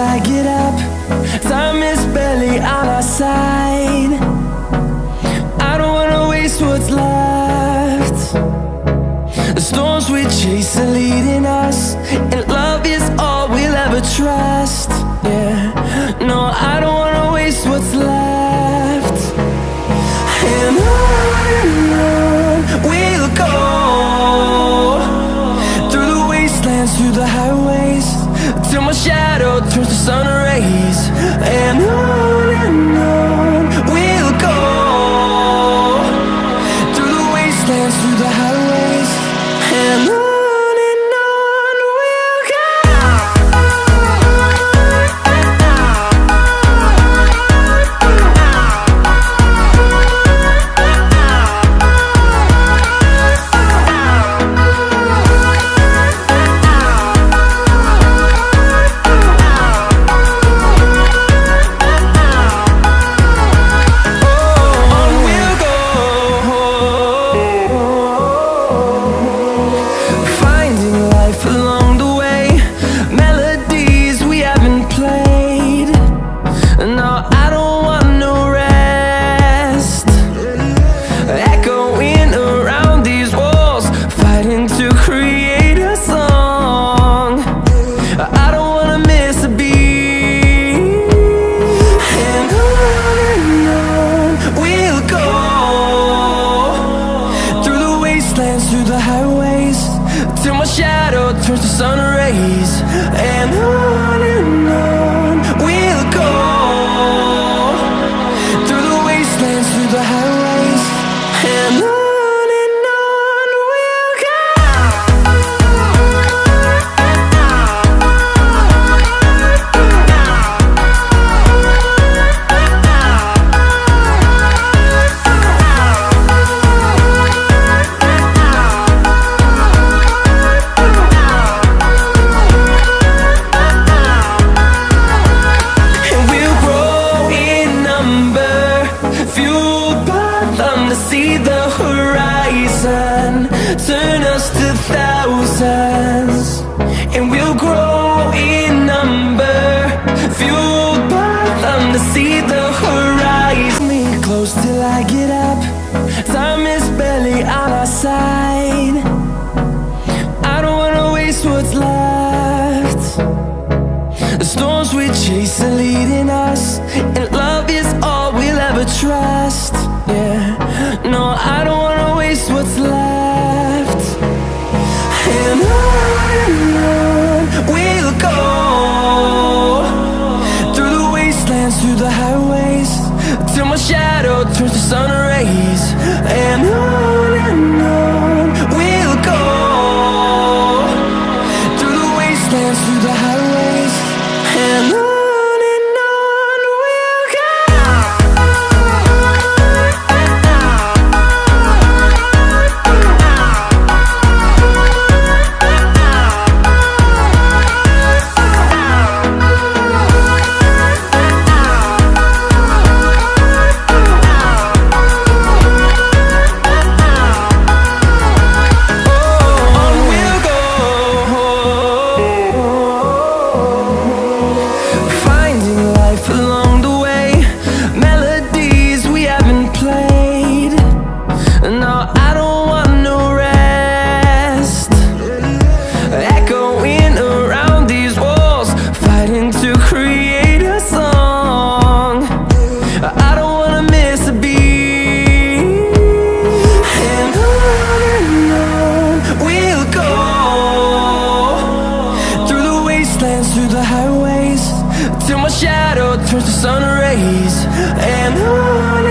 I get up. Time is barely on our side. I don't wanna waste what's left. The storms we chase are leading us, and love is all we'll ever trust. Yeah, no, I don't wanna waste what's left. And on we'll go, through the wastelands, through the highways, till my shadow turns to sun rays. And on we'll go, through the wastelands, through the highways, and on we'll go. Through the highways, till my shadow turns to sun rays. And on we'll go, through the wastelands, through the highways, and on we'll go. See the horizon turn us to thousands, and we'll grow in number, fueled by them to see the horizon. Me close till I get up. Time is barely on our side. I don't wanna waste what's left. The storms we chase are leading us, and love is all we'll ever trust. Yeah, no, I don't wanna waste what's left. And on we'll go, through the wastelands, through the highways, till my shadow turns to sun rays. And on we'll go, through the wastelands, through the highways, and on. Through the highways, till my shadow turns to sun rays. And on